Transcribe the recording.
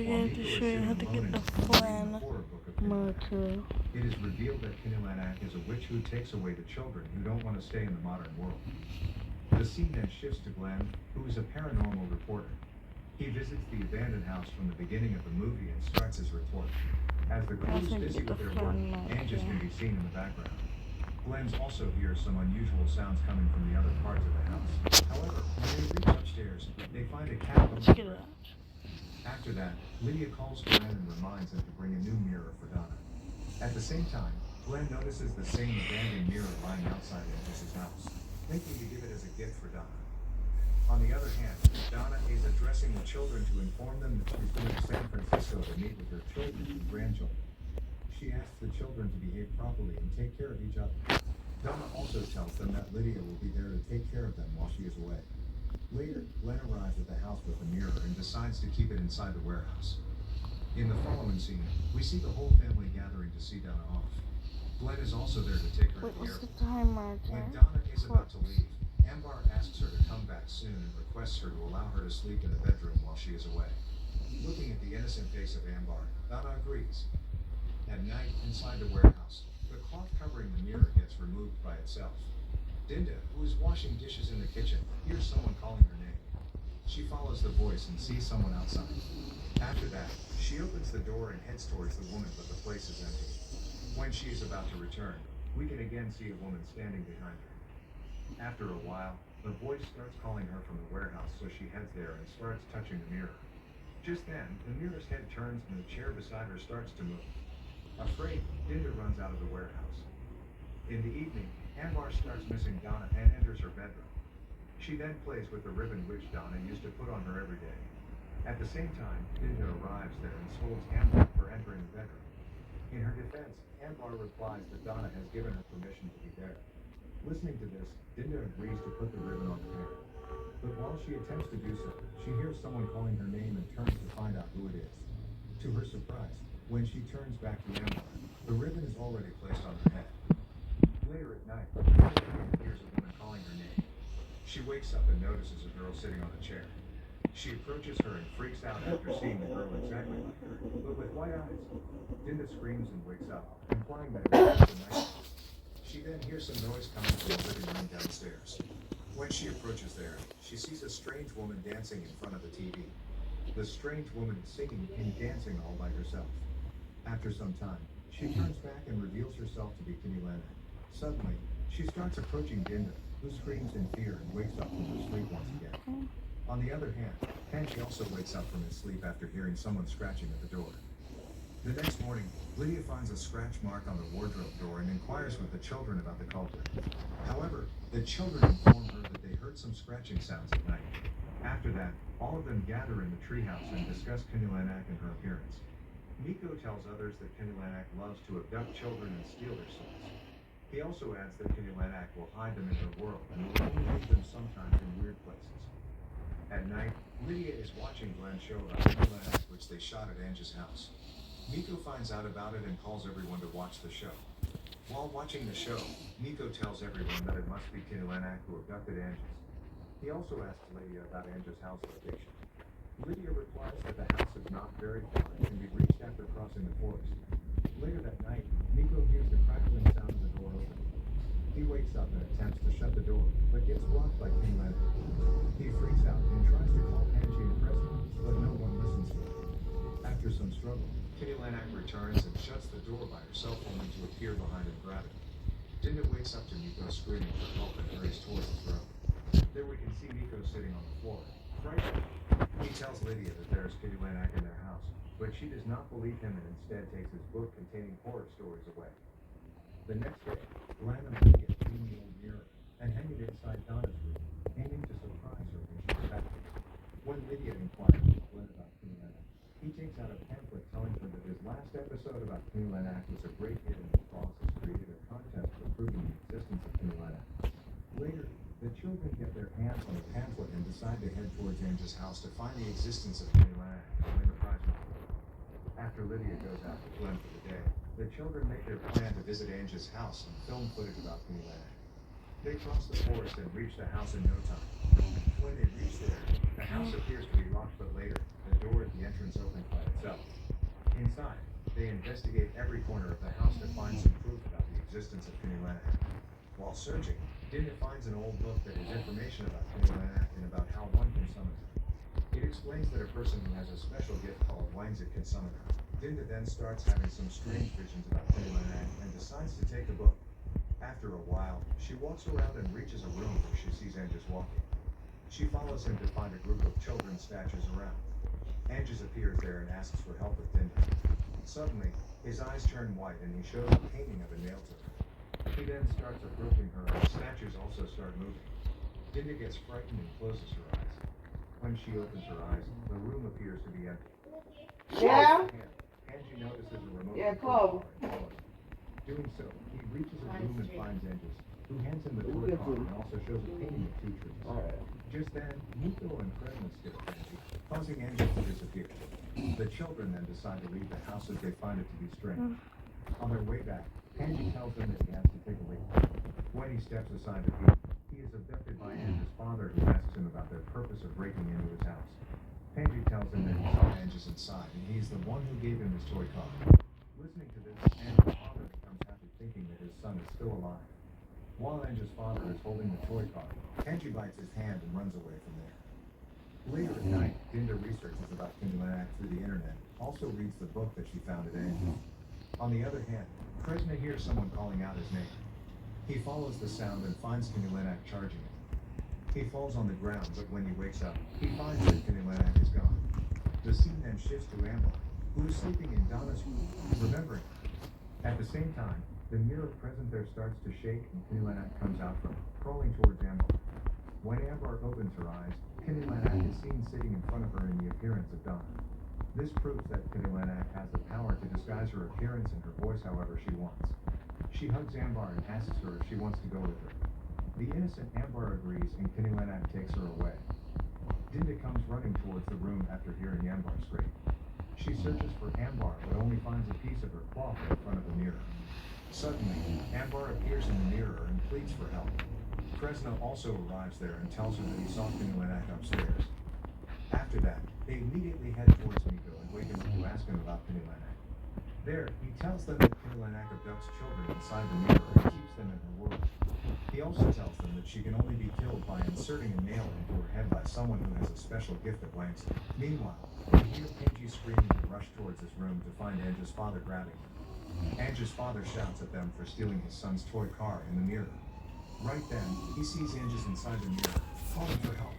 While going to Nico is show you how sitting to alone get in the his room reading the flan horror book of Kinulanak, marker. it is revealed that Kinulanak is a witch who takes away the children who don't want to stay in the modern world. The scene then shifts to Glenn, who is a paranormal reporter. He visits the abandoned house from the beginning of the movie and starts his report. As the crew is Also busy get the with their work, flan marker. Angus can be seen in the background. Glenn also hears some unusual sounds coming from the other parts of the house. However, when they reach upstairs, they find a cat on the Check it roof. out. After that, Lydia calls Glenn and reminds him to bring a new mirror for Donna. At the same time, Glenn notices the same abandoned mirror lying outside Angus's house, thinking to give it as a gift for Donna. On the other hand, Donna is addressing the children to inform them that she's going to San Francisco to meet with her children and grandchildren. She asks the children to behave properly and take care of each other. Donna also tells them that Lydia will be there to take care of them while she is away. Later, Glenn arrives at the house with the mirror and decides to keep it inside the warehouse. In the following scene, we see the whole family gathering to see Donna off. Glenn is also there to take her Wait, to the what's the airport. time marker? When Donna is about to leave, Ambar asks her to come back soon and requests her to allow her to sleep in the bedroom while she is away. Looking at the innocent face of Ambar, Donna agrees. At night, inside the warehouse, the cloth covering the mirror gets removed by itself. Dinda, who is washing dishes in the kitchen, hears someone calling her name. She follows the voice and sees someone outside. After that, she opens the door and heads towards the woman, but the place is empty. When she is about to return, we can again see a woman standing behind her. After a while, the voice starts calling her from the warehouse, so she heads there and starts touching the mirror. Just then, the mirror's head turns and the chair beside her starts to move. Afraid, Dinda runs out of the warehouse. In the evening, Ambar starts missing Donna and enters her bedroom. She then plays with the ribbon which Donna used to put on her every day. At the same time, Dinda arrives there and scolds Ambar for entering the bedroom. In her defense, Ambar replies that Donna has given her permission to be there. Listening to this, Dinda agrees to put the ribbon on the hair. But while she attempts to do so, she hears someone calling her name and turns to find out who it is. To her surprise, when she turns back to Ambar, the ribbon is already placed on her head. Later at night, Dinda hears a woman calling her name. She wakes up and notices a girl sitting on a chair. She approaches her and freaks out after seeing the girl exactly like her, but with white eyes. Dinda screams and wakes up, implying that it was just a nightmare. She then hears some noise coming from the living room downstairs. When she approaches there, she sees a strange woman dancing in front of the TV. The strange woman is singing and dancing all by herself. After some time, she turns back and reveals herself to be Kinulanak. Suddenly, she starts approaching Dinda, who screams in fear and wakes up from her sleep once again. On the other hand, Panji also wakes up from his sleep after hearing someone scratching at the door. The next morning, Lydia finds a scratch mark on the wardrobe door and inquires with the children about the culprit. However, the children inform her that they heard some scratching sounds at night. After that, all of them gather in the treehouse and discuss Kinulanak and her appearance. Nico tells others that Kinulanak loves to abduct children and steal their souls. He also adds that Kinulanak will hide them in her world and will only leave them sometimes in weird places. At night, Lydia is watching Glenn's show about Kinulanak, which they shot at Angie's house. Nico finds out about it and calls everyone to watch the show. While watching the show, Nico tells everyone that it must be Kinulanak who abducted Angie's. He also asks Lydia about Angie's house location. Lydia replies that the house is not very far and can be reached after crossing the forest. Later that night, Nico hears the crackling sound of the door opening. He wakes up and attempts to shut the door, but gets blocked by Kinulanak. He freaks out and tries to call Angie and Presley, but no one listens to him. After some struggle, Kinulanak returns and shuts the door by herself only to appear behind and grab it. Dinda wakes up to Nico screaming for help and hurries towards his room. There we can see Nico sitting on the floor, frightened. He tells Lydia that there is Kinulanak in their house, but she does not believe him and instead takes his book containing horror stories away. The next day, Glenn and Lydia clean the old mirror and hang it inside Donna's room, aiming to surprise her when she gets back. When Lydia inquires with Glenn about Kinulanak, he takes out a pamphlet telling her that his last episode about Kinulanak was a great hit and his boss has created a contest for proving the existence of Kinulanak. Later, the children get their hands on the pamphlet and decide to head towards Angie's house to find the existence of Kinulanak and win the prize money. After Lydia goes out with Glenn for the day, the children make their plan to visit Angie's house and film footage about Kinulanak. They cross the forest and reach the house in no time. When they reach there, the house appears to be locked, but later, the door at the entrance opens by itself. itself. Inside, they investigate every corner of the house to find some proof about the existence of Kinilanak. While searching, Dinda finds an old book that has information about Kinilanak and about how one can summon her. It explains that a person who has a special gift called Wangzit can summon her. Dinda then starts having some strange visions about Kinilanak and decides to take the book. After a while, she walks around and reaches a room where she sees Angus walking. She follows him to find a group of children's statues around. Angus appears there and asks for help with Dinda. Suddenly, his eyes turn white and he shows a painting of a nail to her. He then starts approaching her and the statues also start moving. Dinda gets frightened and closes her eyes. When she opens her eyes, the room appears to be empty. Yeah? Angie notices a remote Yeah, control Paul. car and follows. Doing so, he reaches a room and finds Angus, who hands him the toy car and also shows a painting of two trees. Just then, Nico and Fresno skip Angie, causing Angus to disappear. The children then decide to leave the house as they find it to be strange. On their way back, Angie tells them that he has to take a leak. When he steps aside to pee, he is abducted by Angie's father, who asks him about their purpose of breaking into his house. Angie tells him that he saw Angus inside, and he is the one who gave him his toy car. Listening to this, Angie's father becomes happy, thinking that his son is still alive. While Angie's father is holding the toy car, Angie bites his hand and runs away from there. Later at night, Dinda researches about Kinilanak through the internet, also reads the book that she found at Angie. On the other hand, Kresna hears someone calling out his name. He follows the sound and finds Kinilanak charging him. He falls on the ground, but when he wakes up, he finds that Kinilanak is gone. The scene then shifts to Ambar, who is sleeping in Donna's room, remembering her. At the same time, the mirror present there starts to shake and Kinilanak comes out from it, crawling towards Ambar. When Ambar opens her eyes, Kinilanak is seen sitting in front of her in the appearance of Donna. This proves that Kinilanak has the power to disguise her appearance and her voice however she wants. She hugs Ambar and asks her if she wants to go with her. The innocent Ambar agrees and Kinilanak takes her away. Dinda comes running towards the room after hearing Ambar scream. She searches for Ambar but only finds a piece of her cloth in front of the mirror. Suddenly, Ambar appears in the mirror and pleads for help. Fresno also arrives there and tells her that he saw Kinilanak upstairs. After that, they immediately head towards Nico and wake him up to ask him about Kinilanak. There, he tells them that Kinilanak abducts children inside the mirror and keeps them in her world. He also tells them that she can only be killed by inserting a nail into her head by someone who has a special gift that wanks her. Meanwhile, they hear Angie screaming and rush towards his room to find Angie's father grabbing her. Angie's father shouts at them for stealing his son's toy car in the mirror. Right then, he sees Angie inside the mirror, calling for help.